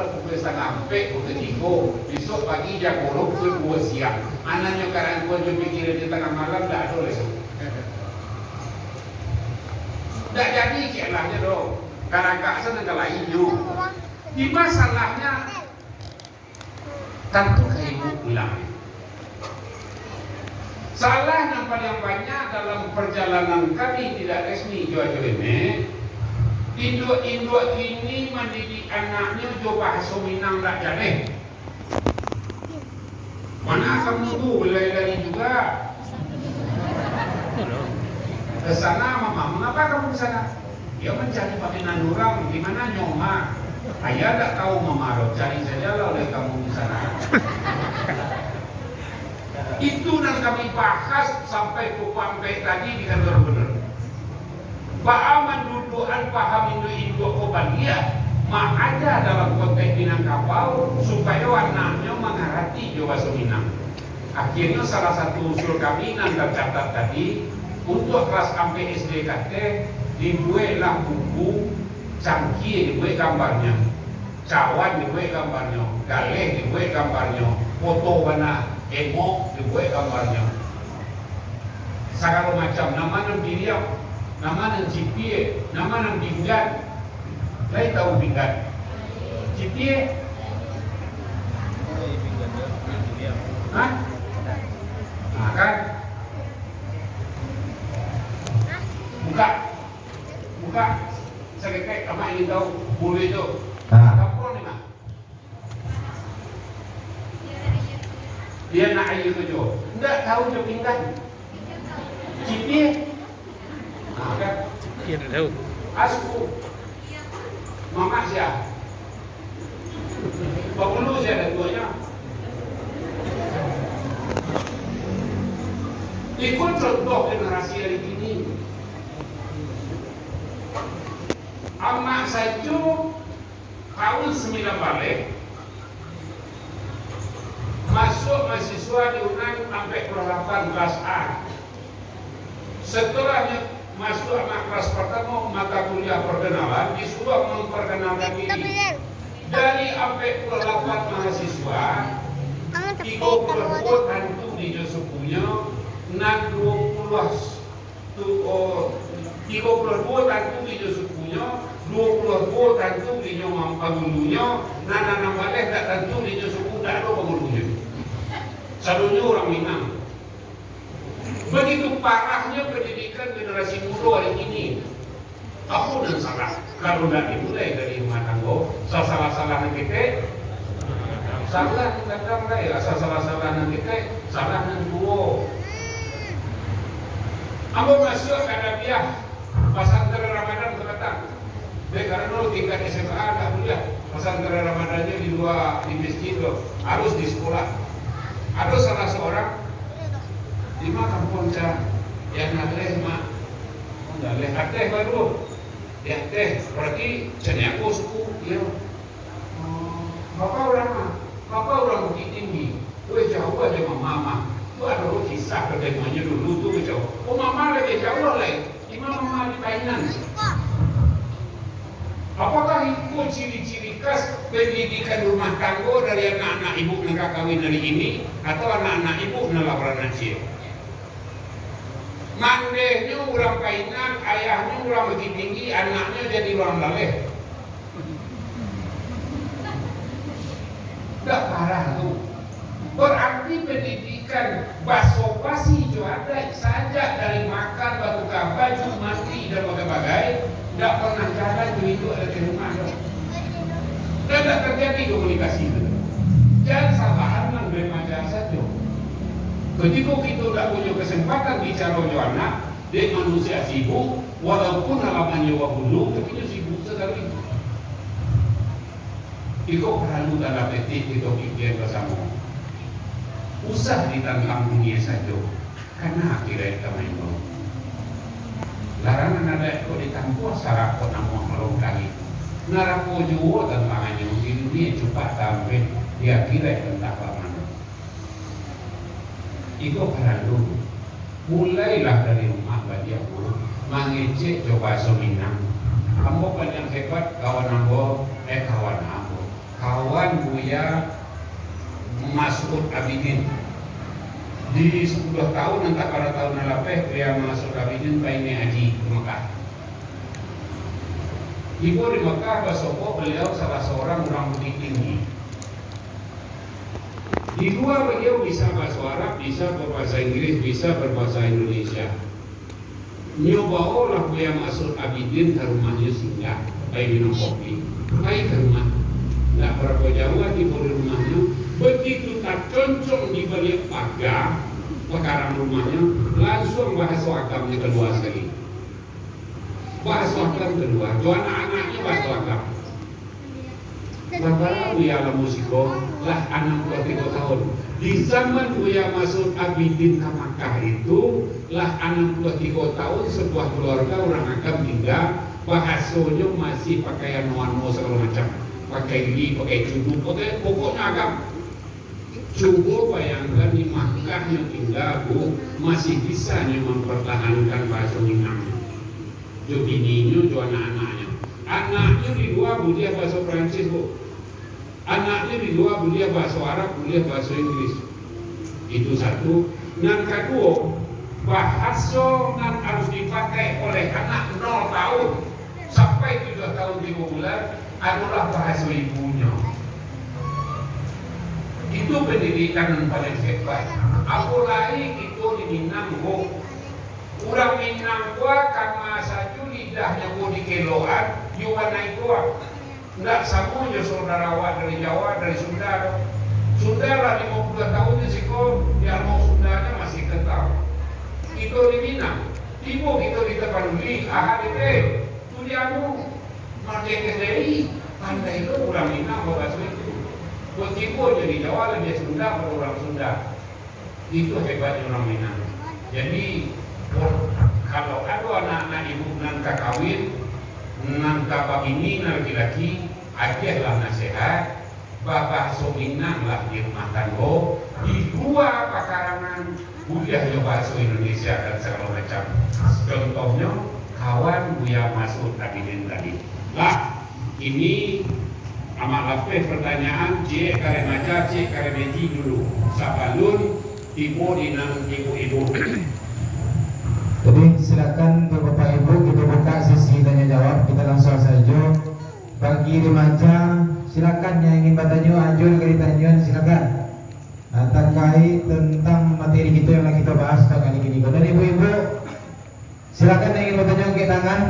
dah pukul 3:30 pukul 3. Besok pagi jam 10 pukul 2 siang. Anaknya karang gua jom pikirin di tengah malam dah ada besok. Tak jadi celahnya dong. Karang kak sana kalau hijau. Di masalahnya tentu ke ibu bilang. Salah yang paling banyak dalam perjalanan kami tidak resmi jual ini, induk-induk ini mendidik anaknya jo bahasa Minang tak jadi. Mana kamu tuh belai juga? Ke sana mama, mengapa kamu ke sana? Dia mencari pakaian orang, gimana nyoma? Ayah tak tahu mama, cari saja lah oleh kamu di sana. Itu yang kami bahas sampai ke Pampai tadi di kantor gubernur. Pahaman dudukan paham induk-induk kobalia mak ada dalam konteks Minangkabau supaya anaknya mengerti Jawa Minang. Akhirnya salah satu usul kami yang tercatat tadi untuk kelas sampai SD KT dibuatlah buku cangkir dibuat gambarnya, cawan dibuat gambarnya, galeh dibuat gambarnya, foto warna emok dibuat gambarnya. Segala macam nama yang diriam, nama yang cipie, nama yang binggat. Lain tahu binggat? Cipie? Hah? Nah kan? Buka. Saya apa ingin tahu bulu itu? Kapur nih mak. Dia nak air tu jo. Tidak tahu jo pinggan. Cipie. Nah kan? Dia tidak tahu. Asku. Mama siapa? Penghulu siapa tuanya? Ikut contoh generasi hari ini. Amak saya tahun 9 balik masuk mahasiswa di UNAN sampai kelas 8 kelas A. Setelahnya masuk anak kelas pertama mata kuliah perkenalan disuruh memperkenalkan diri. Dari sampai kelas 8 mahasiswa 30 tentu di Josepunya 62 tentu di Josepunya 22 tentu di Nyomang Pagulunya Nana balik tak tentu di Josepu tak ada Pagulunya sadunya orang Minang. Begitu parahnya pendidikan generasi muda hari ini. Apa yang salah? Kalau tidak dimulai dari rumah tangga, salah-salah kita, salah kadang ya, salah-salah kita, salah yang dua. Ambo masuk ada biah pasantren Ramadan terdatang. Karena dulu tingkat SMA tak kuliah, pasantren Ramadannya di luar di masjid loh, harus di sekolah. Ada salah seorang di mana kampung yang ngaleh mak, ngaleh teh baru, ya teh berarti jadi aku suku dia. Bapak orang bukit tinggi, tuh jauh aja mama. Itu ada kisah ketemuannya dulu tuh jauh. Oh mama lagi jauh lagi, mama di Painan. Apakah itu ciri-ciri khas pendidikan rumah tangga dari anak-anak ibu nak kawin hari ini atau anak-anak ibu nelawaran aja? Mandehnya orang Painan, ayahnya orang Bukit Tinggi, anaknya jadi orang Laleh. Tak parah tuh. Berarti pendidikan basa-basi juga ada saja dari makan, batu baju, mandi dan bagai-bagai. Tidak pernah jalan begitu ada di rumah. Dan tidak terjadi komunikasi itu. Jangan salah anak remaja saja. Ketika kita tidak punya kesempatan bicara dengan anak, dia manusia sibuk, walaupun halamannya wabulu, tapi dia sibuk sekali. Itu perlu dalam etik kita pikir bersama. Usah ditantang dunia saja, karena akhirnya kita main bola. Larangan ada kau ditampu sarap kau namu melongkali. Narapo juga tantangannya di dunia cepat sampai dia kira tentang mana. Itu perlu. Mulailah dari rumah bagi aku mengecek coba Minang. Kamu kan yang hebat kawan aku, kawan aku. Kawan kawan Buya Mas'ud Abidin. Di 10 tahun entah pada tahun nalapeh Buya Mas'ud Abidin paine haji ke Mekah. Ibu di Mekah basopo beliau salah seorang orang budi tinggi. Di luar beliau bisa bahasa Arab, bisa berbahasa Inggris, bisa berbahasa Indonesia. Nyoba Buya Mas'ud Abidin ke rumahnya singgah, baik minum kopi, baik ke rumah. Nggak berapa jauh lagi dari rumahnya, begitu tak concong di balik pagar pekarangan rumahnya, langsung bahasa agamnya keluar sekali. Bahasa agam keluar, dua anak-anaknya bahasa agam. Bapak Buya musiko lah 63 tahun. Di zaman Buya Mas'ud Abidin ke Makkah itu lah 63 tahun sebuah keluarga orang agam tinggal, bahasanya masih pakaian nuanmo segala macam, pakai li, pakai cubu, pakai pokoknya agam. Coba bayangkan di Makkah yang tinggal bu masih bisa mempertahankan bahasa Minang. Jo bininya, jo anak-anaknya. Anaknya di dua dia bahasa Prancis bu. Anaknya di dua dia bahasa Arab, dia bahasa Inggris. Itu satu. Dan kedua, bahasa yang harus dipakai oleh anak 0 tahun sampai 3 tahun 3 bulan adalah bahasa ibunya. Itu pendidikan yang paling hebat. Apalagi itu di Minang bu. Orang Minang gua karena saja lidahnya gua di keloan, juga naik gua. Enggak sama aja saudara dari Jawa, dari Sunda. Sunda lah 50 tahun sih kok, yang mau Sundanya masih kental. Itu di Minang, ibu kita di Tepanuli, AHDP, itu diamu, Merdeka dari, pandai itu orang Minang bahasa itu. Buat ibu jadi Jawa lebih Sunda pada orang Sunda. Itu hebatnya orang Minang. Jadi kalau ada anak-anak ibu nanti kawin, nanti bapak ini laki-laki, ajalah nasihat, bapak Minang lah di rumah tangga, di dua pakarangan budaya bahasa Indonesia dan segala macam. Contohnya kawan Buya Mas'ud Abidin tadi. Lah ini amat lapeh pertanyaan cik karemaja cik karemeji dulu. Sabalun tibo dinang ibu-ibu. Jadi silakan untuk Bapak Ibu kita buka sesi tanya jawab, kita langsung saja. Bagi remaja silakan yang ingin bertanya anjur kali tanya silakan. Terkait tentang materi kita yang lagi kita bahas kali ini. Dan ibu-ibu silakan yang ingin bertanya angkat tangan.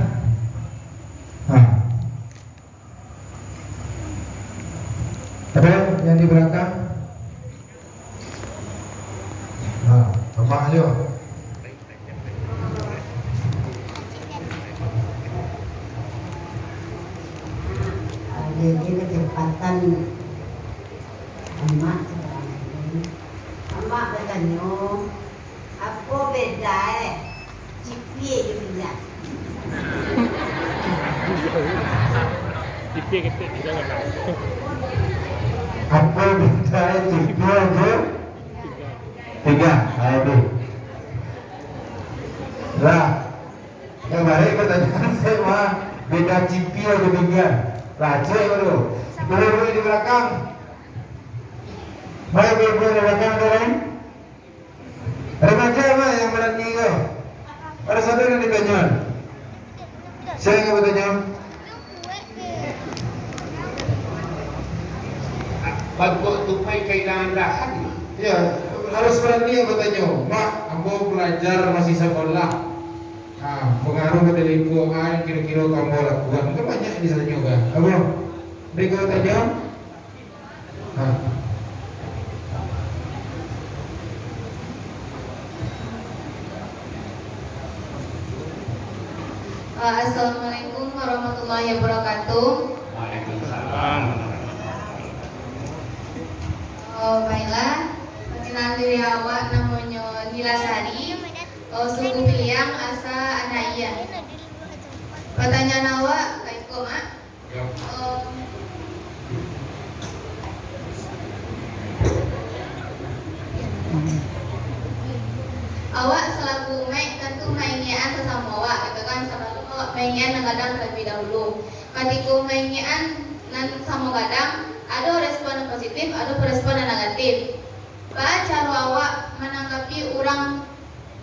Ada yang di belakang? Bapak ayo. Jadi kesempatan emak bertanya apa beda cipi itu beda Cipi kita jangan tahu. Apa beda cipi aja? 3, ayo. Lah, kemarin pertanyaan saya mah beda cipi aja 3. Raja baru, boleh di belakang. Baik, boleh di belakang ada lain. Remaja mah yang berani ke? Ada satu yang ditanya. Saya yang bertanya. Bagus tupai kailangan lahan. Ya, harus berani yang bertanya. Mak, ambo belajar masih sekolah. Pengaruh ke lingkungan kira-kira kamu lakukan itu banyak di sana juga. Apa? Mereka tanya. Assalamualaikum warahmatullahi wabarakatuh. Waalaikumsalam. Baiklah, perkenalkan diri awak namanya Nilasari. Suku Piliang asa Anaya. Pertanyaan awak kaiko mak. Awak selaku mek tentu maingian sesama awak, katakan selalu awak maingian kadang terlebih dahulu. Ketika maingian nan sama kadang ada respon positif atau respon yang negatif. Ba cara awak menanggapi orang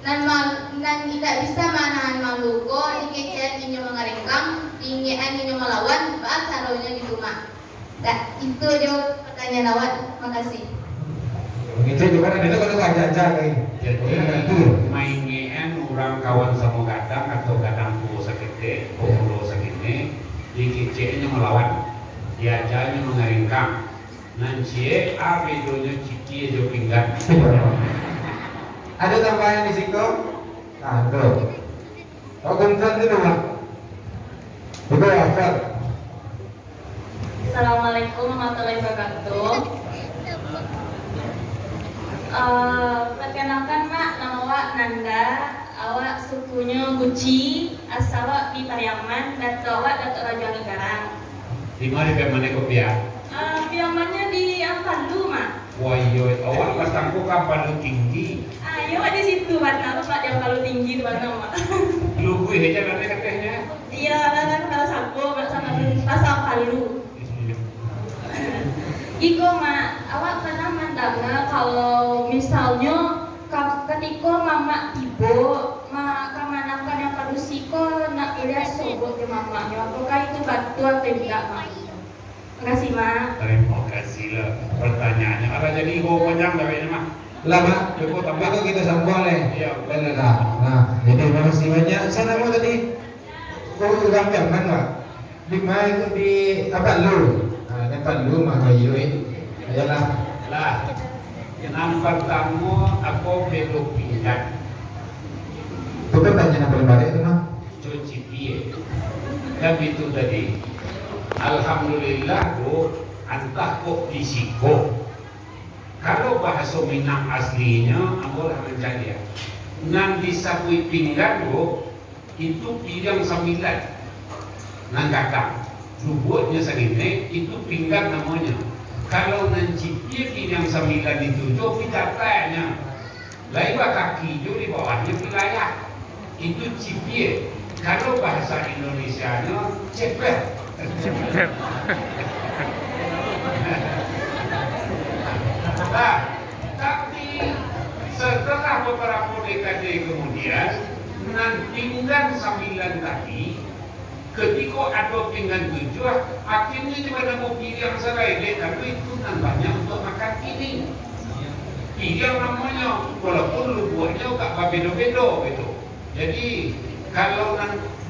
nan tidak bisa menahan malu ko dikecet inyo mengaringkang ingin inyo melawan ba caranya gitu mak. Itu aja pertanyaan awak. Makasih. Itu juga kan itu kan aja kayak. Jadi main orang kawan sama gadang atau gadang ku sakit pulau sakitnya dikecetnya melawan diajarnya mengaringkang nanti bedonya ciki jo pinggan. Ada tambahan di situ? Ada. Oh, kumpulan itu mak. Itu apa? Assalamualaikum warahmatullahi wabarakatuh. Perkenalkan mak, nama awak Nanda, awak sukunya Guci, asal awak di Pariaman, dato awak Datuk Raja Garang. Di mana mana kopiah? Pariamannya di Ampadu mak. Wah iya, awak pas tangku kapan lu tinggi? Ayo di situ mana, mak yang paling tinggi di mana mak. Lu gue aja nanti katanya. Iya, kan kalau sapu, mak sama pasal Palu. Iko mak, awak pernah mendengar kalau misalnya ketika mama ibu kemanakan yang padusiko nak kuliah sobok ke mamanya, apakah itu batu atau tidak mak? Makasih mak. Terima kasih lah pertanyaannya. Apa jadi gue panjang tapi mah? Lama. Cukup tambah. Itu kita sambung le. Iya. Benar lah. Nah, jadi makasih banyak. Saya mau tadi. Kau udah nyaman mak. Di mana itu di apa lu? Nampak lu mah kayu ayalah Lah, yang pertama aku belok pinggan itu kan tanya apa balik itu mah cuci piye. Dan itu tadi alhamdulillah bu antah kok disiko. Kalau bahasa Minang aslinya ambolah menjadi nan disapui pinggan bu itu pinggang 9 nan kakak lubuknya segini itu pinggan namanya. Kalau nancipnya pinggang 9 itu jo pidatanya laiba kaki jo di bawahnya wilayah itu cipie. Kalau bahasa Indonesianya cepet. Nah, tapi setelah beberapa dekade kemudian nan pinggan 9 tadi ketika ada pinggan 7 akhirnya cuma mau pilih yang selain tapi itu nampaknya untuk makan ini pilih namanya walaupun lubuhnya gak bedo-bedo gitu. Jadi kalau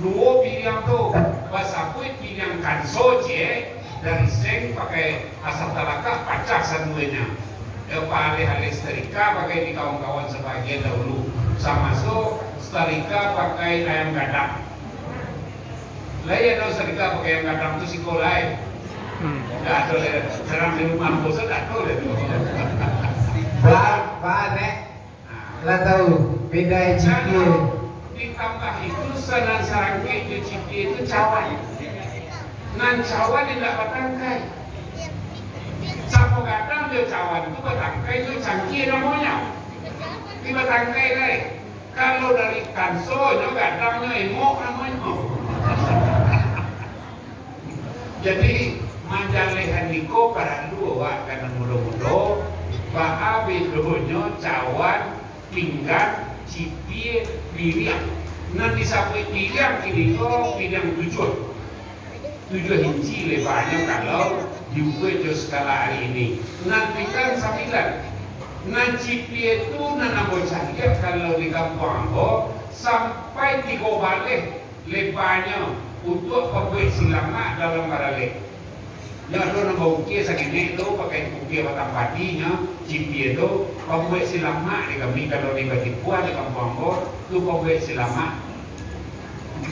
dua pilihan tuh bahasa aku pilihan kanso dari seng pakai asal talaka pacak saduenya alih-alih setrika pakai di kawan-kawan sebagian dahulu sama setrika pakai ayam gadang. Lah ya no setrika pakai ayam gadang itu sikolai. Enggak ada serang di rumah bos enggak ada itu. Pak nek lah tahu beda cipie ditambah itu sanan sarangke di cipie itu cawan. Nan cawan tidak batangkai. Sapo gadang dia cawan itu batangkai itu cangkir namanya. Di batangkai deh. Kalau dari kanso nya gadangnya emok namanya. Jadi manjalehan niko para dua karena mudo-mudo Pak bedonya cawan pinggan cipie pilihan. Nanti sampai pilihan kini kok pilihan 7 inci lebarnya kalau dibuat skala hari ini. Nanti kan 9. Nanti cipie itu nana bocahnya kalau di kampung Ambo sampai 3 balik lebarnya untuk pembuat silama dalam barale. Ya lo nak bukti segini itu pakai bukti batang padinya, cipie itu pembuat silama di kami kalau di Batipua di kampung Ambo itu pembuat silama.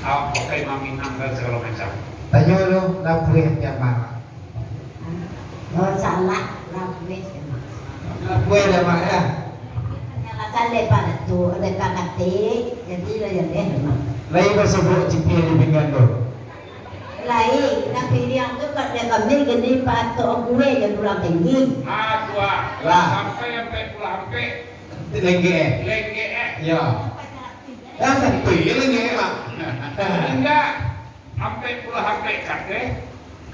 Pakai maminang dan segala macam. tanya lu lapuin yang mana Oh salah lah gue sama. lapue ada mak ya Nyalakan lepas itu lepas kate jadi lo yang deh memang. lain bersebut cipie di pinggan tu Lain nak pilih yang tu kat dia kami gini patok gue yang pulang tinggi. Tua Lah. sampai pulang lengge lenge ya ya sampai lengge mak enggak sampai pulang kate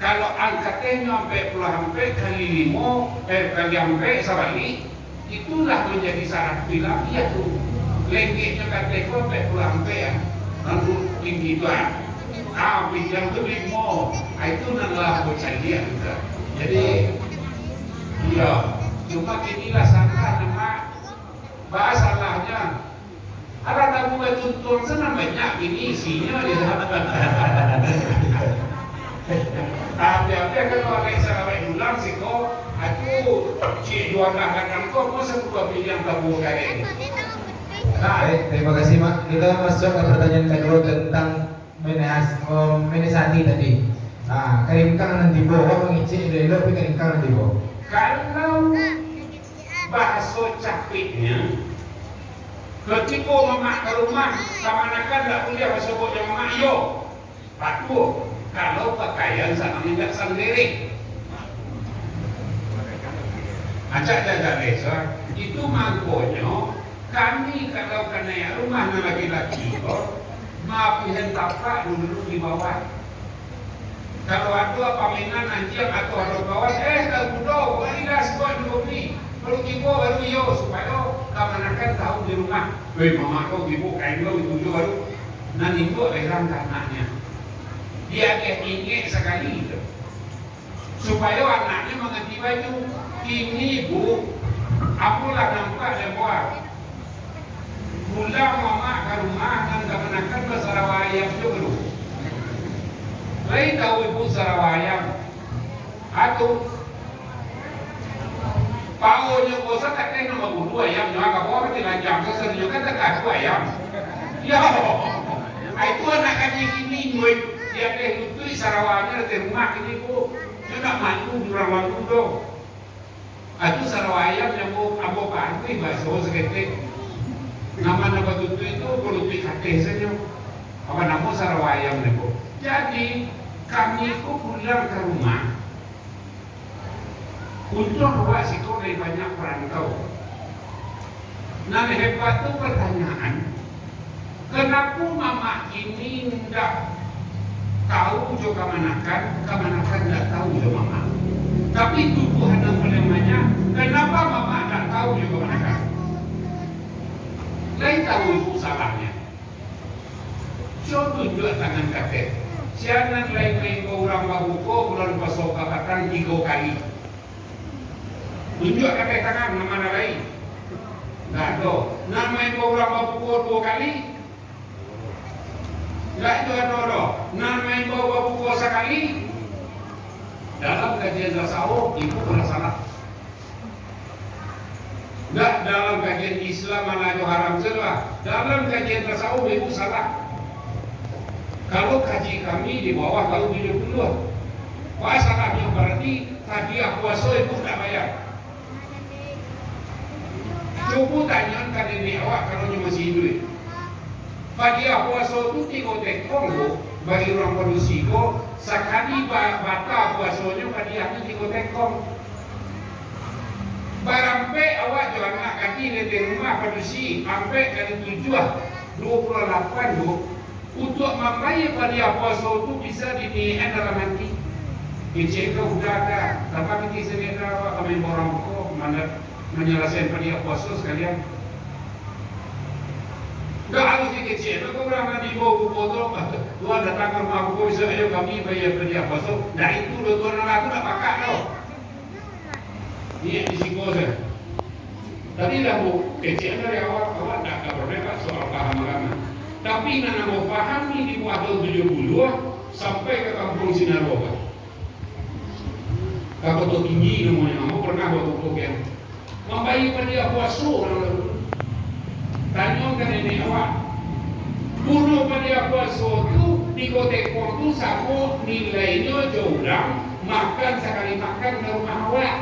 Kalau angkatnya sampai puluh sampai kali limo, kali sampai sabalik, itulah menjadi syarat bilang iya tuh. Lenggeknya kata itu sampai puluh sampai ya, lalu tinggi itu yang itu limo, itu adalah bocah dia juga. Jadi, iya, cuma inilah sangka nama bahasalahnya. Ada tamu betul senang banyak ini isinya di sana. Tapi kalau ada sarawak ulang sih kok, aku cik dua kahkan kok, masa aku pilih yang tamu kali ini. Baik, terima kasih Mak. Kita masuk ke pertanyaan kedua tentang menesati tadi. Nah, keringkang nanti bohong mengicik dari lo, tapi keringkang nanti bohong. Kalau bahasa capitnya, ketika mamak ke rumah, kamanakan tak boleh sebut yang mamak yo. Patuh, kalau pakaian sama tidak sendiri. Acak jaga desa, itu mangkonya kami kalau kena rumah laki-laki maafihan tapak dulu di bawah. Kalau ada paminan anjing atau ada kawan, kalau budak, ini dah sebuah dulu ni. Kalau ibu baru yo supaya kamanakan tahu di rumah. Mama kau ibu kain kau itu baru nanti ibu lelang anaknya. Dia ingin sekali itu. Supaya anaknya mengerti baju. Ini bu, apalah nampak dan buat. Pulang mama ke rumah dan kamanakan ke Sarawayam dulu. Lain tahu ibu Sarawayam atau paunya bosan tak kena nama bulu ayam, jangan kau apa tidak jam sesuatu kan tak aku ayam. Ya, itu anak kami ini duit dia itu di Sarawaknya di rumah ini bu, dia nak mantu durang mantu do. Itu Sarawayam yang mau ambo pantai bahasa seketik. Nama itu perlu dikatih saja. Apa nama Sarawayam ni bu? Jadi kami itu pulang ke rumah. Untuk buat siko dari banyak perantau. Nah hebat tu pertanyaan, kenapa mama ini tidak tahu jo kamanakan tidak tahu jo mama. Tapi tubuhan yang paling banyak, kenapa mama tidak tahu jo kamanakan? Lain tahu ibu salahnya. So tunjuk tangan kata, sianan lain-lain kau orang babuko bulan pasok kapatan 3 kali. Tunjuk kata tangan nama lain. Tak ada. Nama yang beberapa pukul 2 kali. Tak ada. Nama yang beberapa pukul sekali. Dalam kajian tasawuf itu pernah salah. Tak dalam kajian Islam mana itu haram salah. Dalam kajian tasawuf itu salah. Kalau kaji kami di bawah kalau 70. Wah salahnya berarti hadiah puasa itu tak bayar. Cuba tanyakan ini awak kalau masih hidup. Hadiah puasa itu 3 tekong tu bagi orang produksi ko sekali bata puasanya hadiahnya 3 tekong. Barampe awak jual nak kaki di rumah produksi sampai kali 7 28 tu untuk membayar hadiah puasa itu bisa diniat dalam hati. Kecil ke sudah ada, tapi kita sendiri awak kami orang ko mana menyelesaikan hadiah puasa sekalian. Tak harus kecil, kau berapa di bawah potong, tuan datang ke rumah kau bisa ayo kami bayar hadiah puasa. Dah itu tuan orang tu nak pakai tau. Ni di sini saya. Tadi dah bu kecil dari awal tak berdebat soal paham agama. Tapi nak mau faham ni di bawah 70 sampai ke kampung Sinaroba. Kalau tu tinggi namanya, aku pernah buat program. Membayar hadiah puasa orang lalu. Tanyakan ini awak. Dulu hadiah puasa itu di kotek itu sama nilainya jauh makan sekali makan ke rumah awak.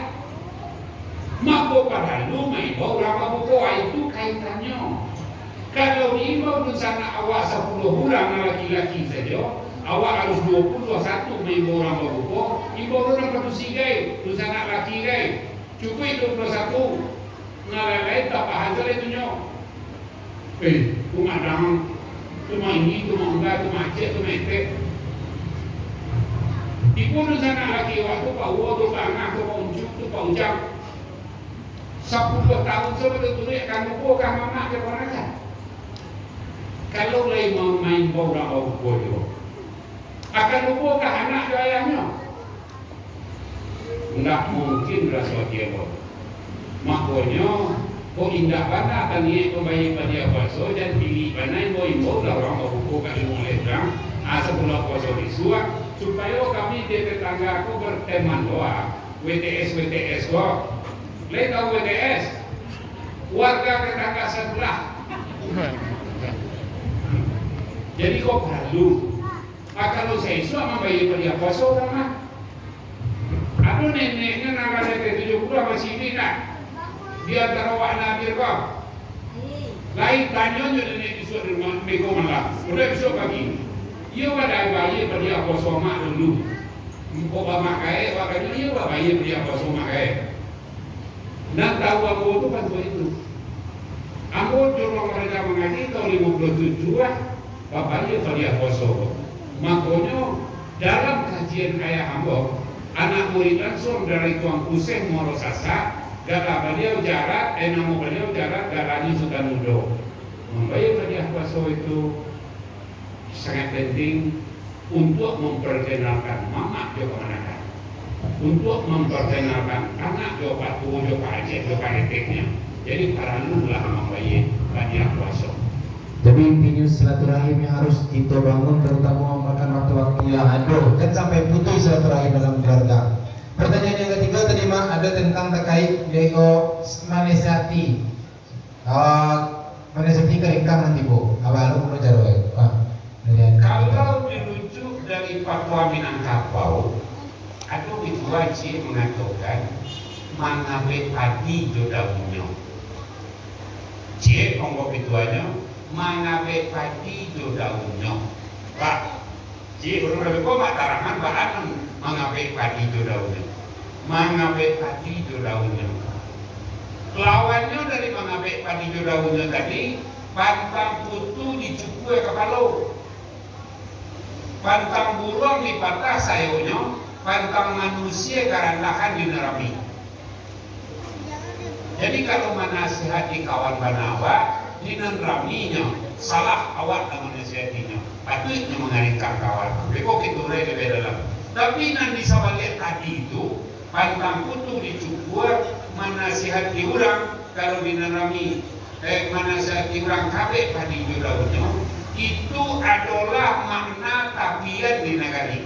Maka pada lu main berapa buku itu kaitannya. Kalau imam di sana awak 10 orang laki-laki saja, awak harus 21 main orang berbuku. Imam orang produksi gay, di sana laki gay. Cukup 21 ngalalai tak paham salah itu nyo. Cuma dang, cuma ini, cuma enggak, cuma cek, cuma itu. Ibu sana laki waktu Pak Wo tu Pak Angah tu Pak Unjuk tu Pak Ujang 10 tahun sebetulnya akan lupa mama ke mana. Kalau lagi main bola bola akan lupa anak ke ayahnya. Tidak mungkin rasa dia bola. Makanya kau indah pada tadi pembayi pada puasa dan pilih panai bola orang buku kali mulai terang sebulan puasa disuat supaya kami di tetangga aku berteman doa WTS kok. Lihat tahu WTS warga tetangga sebelah. Jadi kok perlu kalau saya suka membayi pada puasa sama aduh neneknya nama nenek 70 masih ini nak dia terawak nabi kok lain tanya je nenek besok di rumah mereka malam udah besok pagi ia pada bayi pada puasa mak dulu kok bapak kaya makanya ia bayi pada puasa mak kaya nak tahu aku tu bantu itu aku cuma mereka mengaji tahun 57 lah bapaknya pada puasa makanya dalam kajian ayah hamba anak murid langsung dari Tuan Kuseng Moro Sasa gala beliau jarak nama beliau jarak galanya sudah nudo membayar hadiah puasa itu sangat penting untuk memperkenalkan mama ke anak untuk memperkenalkan anak ke Pak Tua ke Pak Aceh ke Pak Eteknya jadi perlulah membayar hadiah puasa. Jadi intinya silaturahim yang harus kita bangun terutama makan waktu-waktu yang ada kan sampai putus silaturahim dalam keluarga. Pertanyaan yang ketiga tadi mak ada tentang terkait Leo Manesati. Manesati keringkang nanti bu. Abang lu jaroy. Kalau dirujuk dari fatwa Minangkabau, atau itu wajib mengatakan mengambil padi jodaunyo. Cie ongkop ituannya mengambil padi jodaunyo. Pak, cie baru kau matarangan bahan mengambil padi jodaunyo. Mengambil padi jodaunyo. Lawannya dari mengambil padi jodaunyo tadi, pantang putu dicukui kepala. Pantang burung dipatah sayunya, pantang manusia karandakan di nerami. Jadi kalau menasihati kawan banawa di neraminya salah awak dengan menasihatinya, patutnya mengarahkan kawan. Beko kita lebih dalam. Tapi nanti sabalik tadi itu pantang putu dicukur menasihati orang kalau di nerami, menasihati orang kabeh padi jodaunya. Itu adalah makna tapian di negari.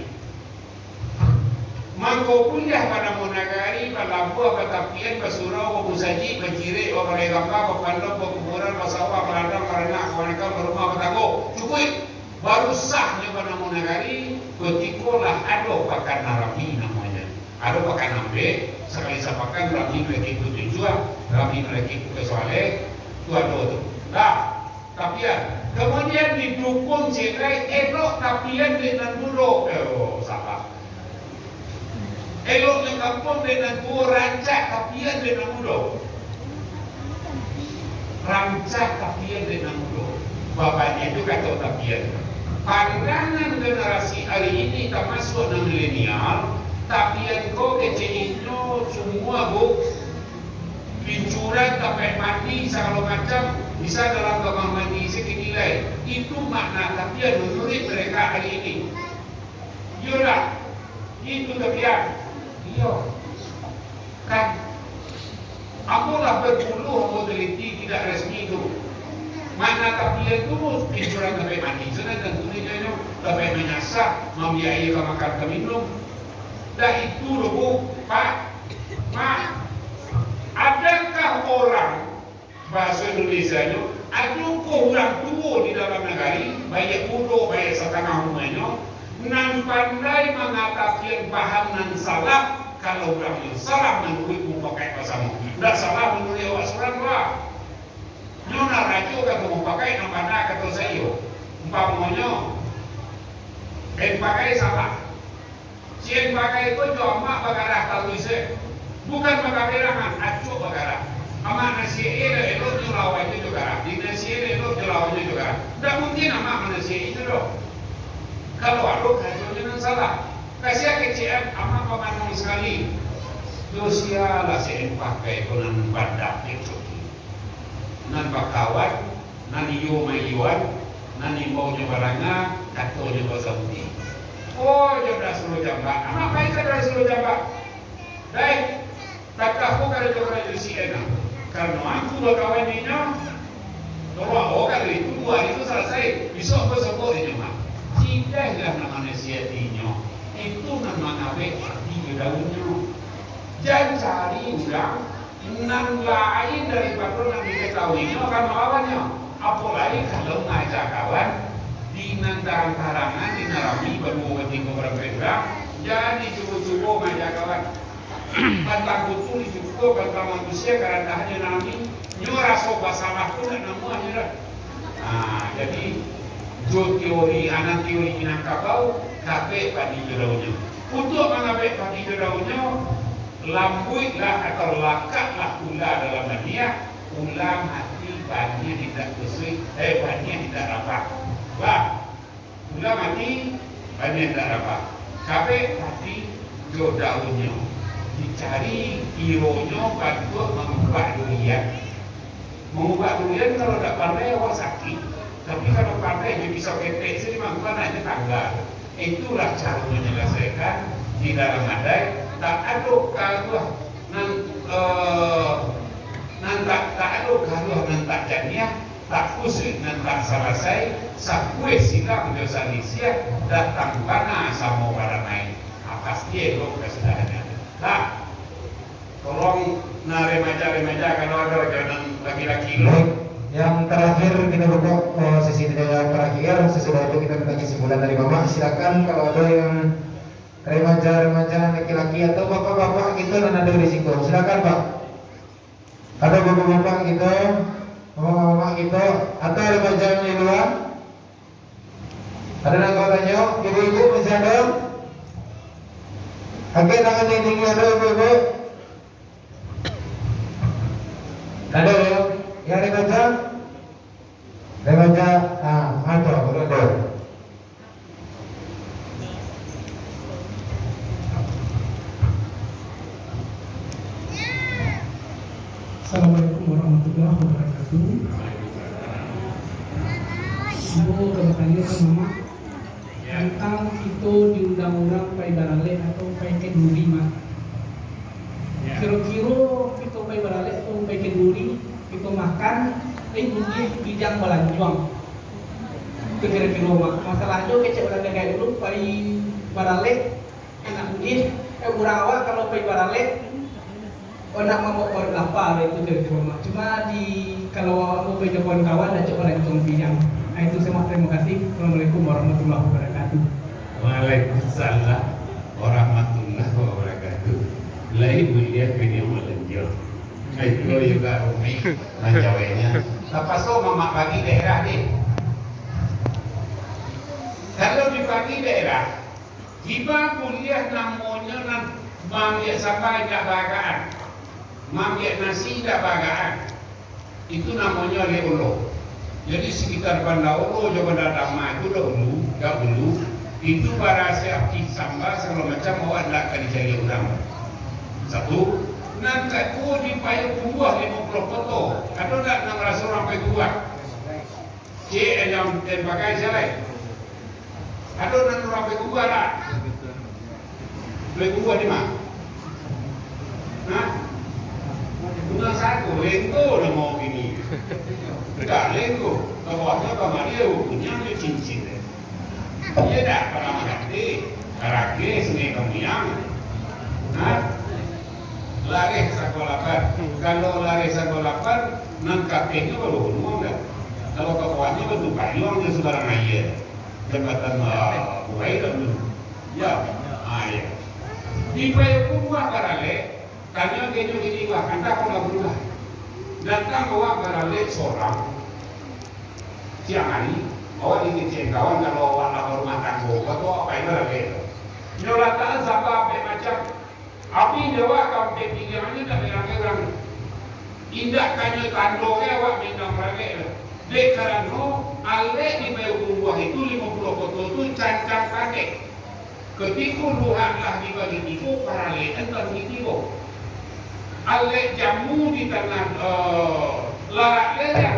Mangko pundah pada monagari, pada buah, pada tapian, basurau, bamusaji, bajire, babalagamba, bapandok, bakuburan, basawah, baladang, baranak, bawanakam, barumah, batago. Cukup baru sahnya pada monagari, ketikolah ada pakan narami namanya. Ada pakan nambe, sekali sapakan rami mereka itu tujuan, rami mereka itu kesoaleh, itu ada tu. Nah, tapian. Kemudian didukung cerai elok tapian dengan dulu, salah. Elok yang kampung dengan dua rancak tapian dengan dulu. Rancak tapian dengan dulu. Bapaknya itu kata tapian. Pandangan generasi hari ini termasuk milenial, tapian kau kecilnya semua bu. Pincuran sampai mandi segala macam bisa dalam kamar mandi sekinilai itu makna tapian menurut mereka hari ini. Yolah, itu tapian. Iya, kan? Akulah berpuluh aku teliti tidak resmi itu. Makna tapian itu pincuran sampai mandi. Sedangkan tulisnya sampai menyasar, membiayai makan ke minum. Dah itu loh bu, Pak, Mak. Adakah orang bahasa Indonesia itu adakah orang tua di dalam negari baik bodoh baik setengah umumnya nan pandai mengatakan paham nan salah kalau orang yang salah menurut memakai pasamu tidak salah menurut awak seorang lah nona rajo kata memakai nama kata saya umpamanya pakai salah sien pakai itu cuma bagarah kalau bisa bukan bagaimana acuh bagara. Ama nasi ele elok jelawannya juga. Di nasi ele elok jelawannya juga. Tidak mungkin ama nasi itu dong. Kalau ada kajiannya yang salah. Kasih kecian ama pamanong sekali. Dosia lah saya pakai konan badak itu. Nan bakawan, nan iyo mayuan, nan imbau baranga, kato nyoba saudi. Oh, jodoh suruh jambak. Ama baik ada suruh jambak. Baik, tak aku kalau jodoh di sini. Karena aku bakawan ini, kalau kalau itu dua itu selesai, besok besok ini mah. Tidak lah namanya siatinya. Itu nama nabe di daunnya. Jangan cari udang nan lain daripada yang diketahuinya akan melawannya. Apalagi kalau ngajak kawan di nandaran karangan di narami berbuat orang bergerak, jadi cukup-cukup ngajak kawan. Bantang betul cukup bantang manusia karena hanya nami nyora sobat salah pun dan namanya. Nah, jadi jo teori anak teori minangkabau kape padi jeraunya. Untuk mengape padi jeraunya, lambui lah atau lakak lah pula dalam dunia, ulang hati padinya tidak sesuai, padinya tidak rapat. Wah, ulang hati padinya tidak rapat. Kape padi jo daunnya, dicari ironya bantu mengubah durian. Mengubah durian kalau tidak pandai awak sakit. Tapi kalau pandai dia bisa ketek sini mangkuan hanya tanggal. Itulah cara menyelesaikan di dalam adai. Tak ada kalau nan tak ada kalau nan tak jadinya tak khusus nan tak selesai sakue silang dosa Indonesia datang bana sama orang lain. Pasti lo kesudahannya. Nah, tolong remaja kalau ada jangan laki-laki lo. Yang terakhir kita buka sesi tanya terakhir. Sesudah itu kita minta kesimpulan dari Bapak. Silakan kalau ada yang remaja laki-laki atau bapak-bapak gitu dan ada risiko. Silakan Pak. Ada bapak-bapak gitu, mama-mama gitu, atau remaja yang di luar. Ada yang kau tanya, ibu-ibu masih ada? Oke, tangan yang tinggi ada ibu-ibu. Ada ya? Ya remaja, ada. Assalamualaikum warahmatullahi wabarakatuh. Ibu bertanya ke mama tentang itu di undang-undang pai barale atau pai kenduri mak. Kira-kira itu pai barale atau pai kenduri itu makan bunyi bijang melanjuang. Itu kira-kira mak. Masalahnya kecek orang kayak dulu pai barale enak bunyi. Urang awak kalau pai barale nak mau buat apa itu dari rumah. Cuma di kalau mau beda kawan-kawan dan coba lagi bijang. Nah itu semua, terima kasih. Assalamualaikum warahmatullahi wabarakatuh. Waalaikumsalam warahmatullahi wabarakatuh. Lain melihat video melenjor. Itu juga Umi menjawabnya. Apa so mama bagi daerah deh? Kalau dibagi daerah, kita kuliah namanya nan mamia sampai tak bagaan. Mamia nasi tak bagaan. Itu namanya leolo. Jadi sekitar Bandaulo, Jawa Dadama itu dahulu itu barasi api sambal segala macam mau ada akan dicari udang. Satu, nanti aku di payung buah 50 foto. Ada tak 600 orang payung buah? Yang pakai selai. Ada 600 orang payung buah lah. Payung buah di mana? Nah, bunga sagu, lengko udah mau gini. Tidak lengko, bawahnya bang dia punya cincin. Dia dah pernah mengerti, karake seni kemiang. Nah, lari sakolapan. Kalau lari sakolapan, nan kakeknya baru ngomong dah. Kalau ke bawahnya baru payung dia sebarang aja. Jembatan buai dan ya, ayah. Di payung buah karale. Tanya genyo gini lah, anda pun berubah. Datang bawa barale seorang siang hari, awak ingin kawan kalau awak lapor rumah tangga, atau apa yang barale. Nyolatan siapa apa macam, api dewa kamu pikirannya tak berang-berang. Indah kanyo tandongnya awak minta barale. Dek karena ale di bayu buah itu 50 foto itu cancang pakai. Ketika luhatlah dibagi tibo, paralekan bagi tibo. Alek jamu di tangan larak lerak